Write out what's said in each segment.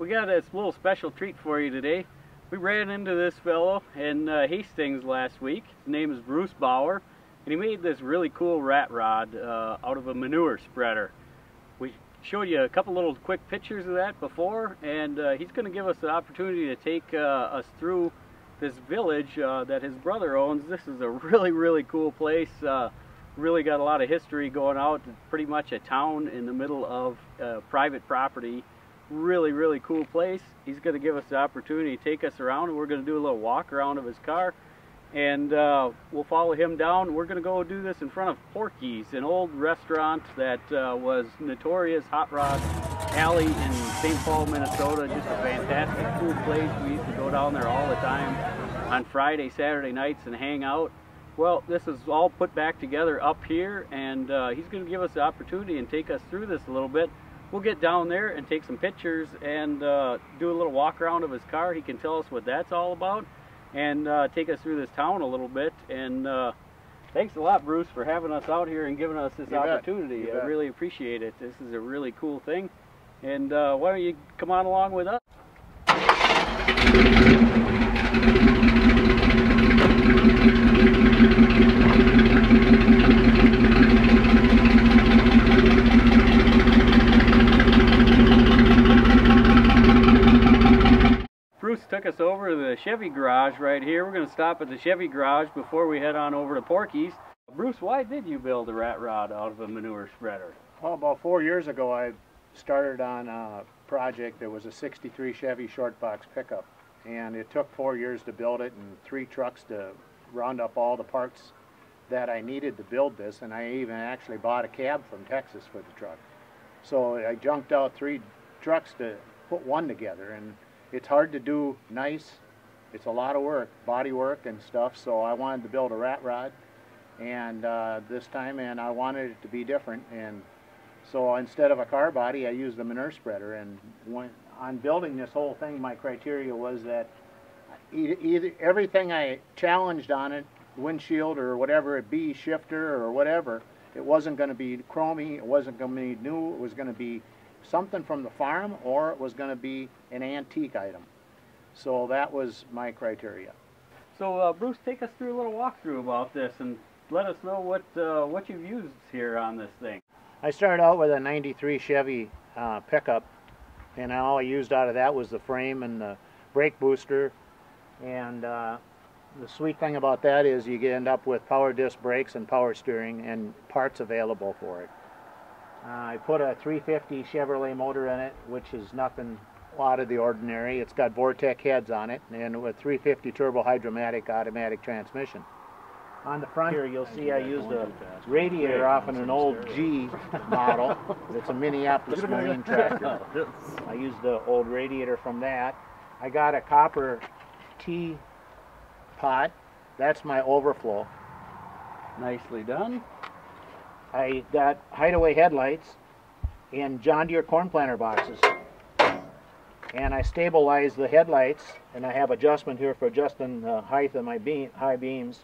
We got a little special treat for you today. We ran into this fellow in Hastings last week. His name is Bruce Bauer, and he made this really cool rat rod out of a manure spreader. We showed you a couple little quick pictures of that before, and he's going to give us the opportunity to take us through this village that his brother owns. This is a really cool place. Really got a lot of history going out. Pretty much a town in the middle of private property. Really cool place. He's going to give us the opportunity to take us around, and we're going to do a little walk around of his car, and we'll follow him down. We're going to go do this in front of Porkys, an old restaurant that was notorious hot rod alley in St. Paul, Minnesota. Just a fantastic cool place. We used to go down there all the time on Friday, Saturday nights and hang out. Well, this is all put back together up here, and he's going to give us the opportunity and take us through this a little bit. We'll get down there and take some pictures and do a little walk around of his car. He can tell us what that's all about and take us through this town a little bit. And thanks a lot, Bruce, for having us out here and giving us this opportunity. I really appreciate it. This is a really cool thing. And why don't you come on along with us? Bruce took us over to the Chevy garage right here. We're going to stop at the Chevy garage before we head on over to Porky's. Bruce, why did you build a rat rod out of a manure spreader? Well, about 4 years ago I started on a project that was a 63 Chevy short box pickup, and it took 4 years to build it and 3 trucks to round up all the parts that I needed to build this, and I even actually bought a cab from Texas for the truck. So I junked out 3 trucks to put one together, and it's hard to do nice. It's a lot of work, body work and stuff, so I wanted to build a rat rod and this time, and I wanted it to be different, and so instead of a car body I used a manure spreader. And when on building this whole thing, my criteria was that either everything I challenged on it, windshield or whatever it be, shifter or whatever, it wasn't going to be chromy, it wasn't going to be new, it was going to be something from the farm, or it was going to be an antique item. So that was my criteria. So Bruce, take us through a little walkthrough about this and let us know what you've used here on this thing. I started out with a 93 Chevy pickup, and all I used out of that was the frame and the brake booster. And the sweet thing about that is you end up with power disc brakes and power steering and parts available for it. I put a 350 Chevrolet motor in it, which is nothing out of the ordinary. It's got Vortec heads on it and with 350 turbo hydromatic automatic transmission. On the front here you'll see I used a radiator off an old G model. It's a Minneapolis Marine tractor. I used the old radiator from that. I got a copper tea pot. That's my overflow. Nicely done. I got hideaway headlights in John Deere corn planter boxes, and I stabilize the headlights, and I have adjustment here for adjusting the height of my high beams,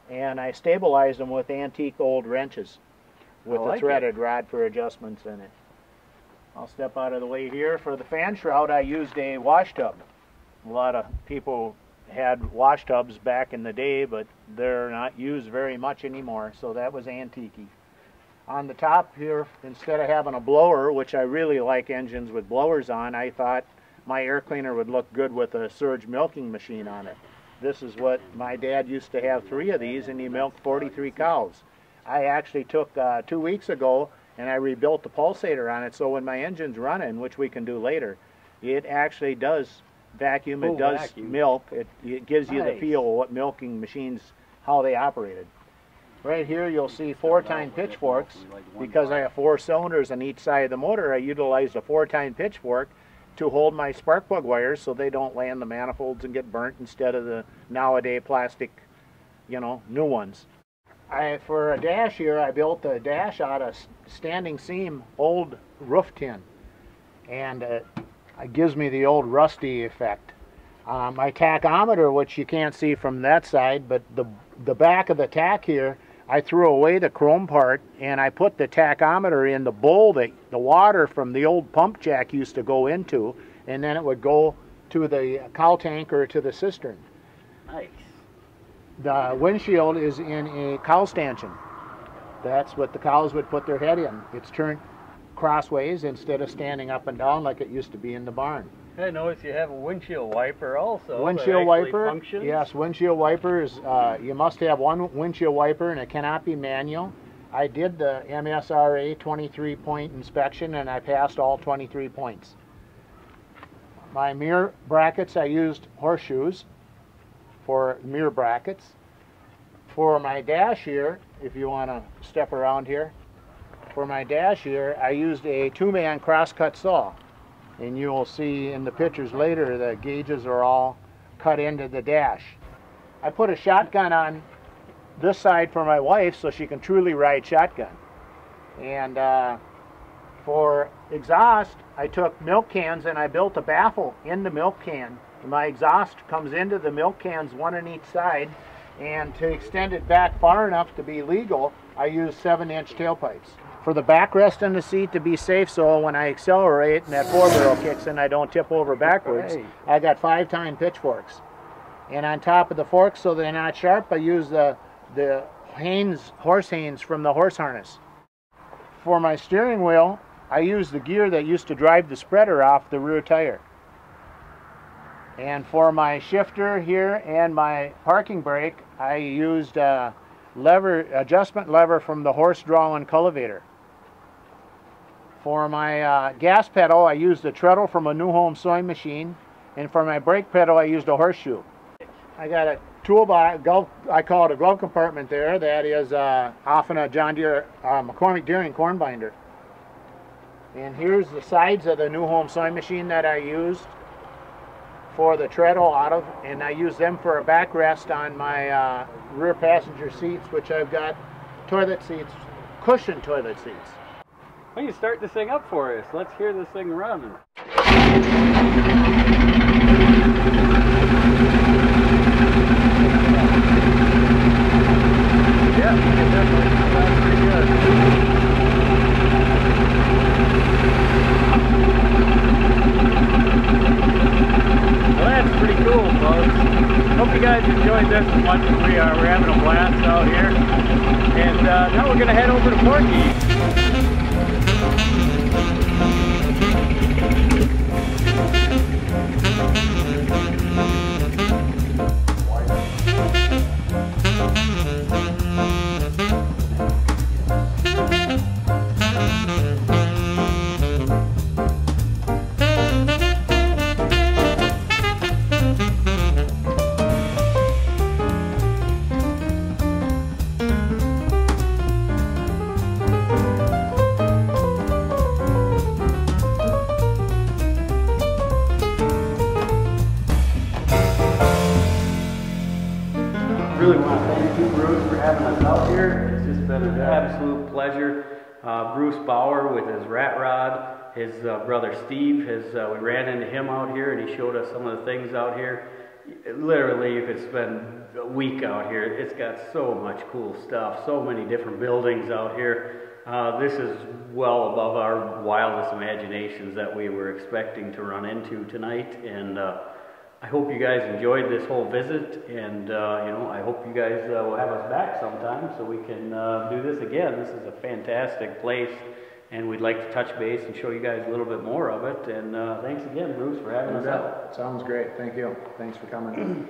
and I stabilize them with antique old wrenches with a threaded rod for adjustments in it. I'll step out of the way here. For the fan shroud I used a wash tub. A lot of people had wash tubs back in the day, but they're not used very much anymore, so that was antique-y. On the top here, instead of having a blower, which I really like engines with blowers on, I thought my air cleaner would look good with a surge milking machine on it. This is what my dad used to have 3 of these, and he milked 43 cows. I actually took 2 weeks ago and I rebuilt the pulsator on it, so when my engine's running, which we can do later, it actually does vacuum, it does vacuum. Milk, it gives you the feel of what milking machines, how they operated. Right here you'll see 4-tine pitchforks. Because I have 4 cylinders on each side of the motor, I utilized a 4-tine pitchfork to hold my spark plug wires so they don't land the manifolds and get burnt instead of the nowadays plastic, you know, new ones. For a dash here, I built a dash out of standing seam old roof tin, and it gives me the old rusty effect. My tachometer, which you can't see from that side, but the back of the tack here, I threw away the chrome part and I put the tachometer in the bowl that the water from the old pump jack used to go into, and then it would go to the cow tank or to the cistern. Nice. The windshield is in a cow stanchion. That's what the cows would put their head in. It's turned crossways instead of standing up and down like it used to be in the barn. I noticed you have a windshield wiper also. Windshield wiper, functions. Yes, windshield wiper is, you must have one windshield wiper and it cannot be manual. I did the MSRA 23-point inspection and I passed all 23 points. My mirror brackets, I used horseshoes for mirror brackets. For my dash here, if you want to step around here, for my dash here, I used a 2-man crosscut saw. And you will see in the pictures later the gauges are all cut into the dash. I put a shotgun on this side for my wife so she can truly ride shotgun. And for exhaust, I took milk cans and I built a baffle in the milk can. My exhaust comes into the milk cans, one on each side, and to extend it back far enough to be legal, I use 7-inch tailpipes. For the backrest in the seat to be safe, so when I accelerate and that 4-barrel kicks in, I don't tip over backwards, I got 5-tine pitchforks. And on top of the forks, so they're not sharp, I use the horse hanes from the horse harness. For my steering wheel, I use the gear that used to drive the spreader off the rear tire. And for my shifter here and my parking brake, I used a adjustment lever from the horse drawing cultivator. For my gas pedal, I used a treadle from a New Home sewing machine, and for my brake pedal, I used a horseshoe. I got a toolbox, I call it a glove compartment there, that is often a John Deere McCormick Deering corn binder. And here's the sides of the New Home sewing machine that I used for the treadle out of, and I use them for a backrest on my rear passenger seats, which I've got toilet seats, cushioned toilet seats. Why don't you start this thing up for us? Let's hear this thing running. Yeah, it definitely sounds pretty good. Well, that's pretty cool, folks. Hope you guys enjoyed this as much as we are. We're having a blast out here. And now we're going to head over to Porkys. Really want to thank you, Bruce, for having us out here. It's just been an absolute pleasure. Bruce Bauer with his rat rod, his brother Steve, we ran into him out here and he showed us some of the things out here. Literally, you could spend a week out here. It's got so much cool stuff, so many different buildings out here. This is well above our wildest imaginations that we were expecting to run into tonight. And I hope you guys enjoyed this whole visit, and you know, I hope you guys will have us back sometime so we can do this again. This is a fantastic place, and we'd like to touch base and show you guys a little bit more of it. And thanks again, Bruce, for having us out. Sounds great. Thank you. Thanks for coming.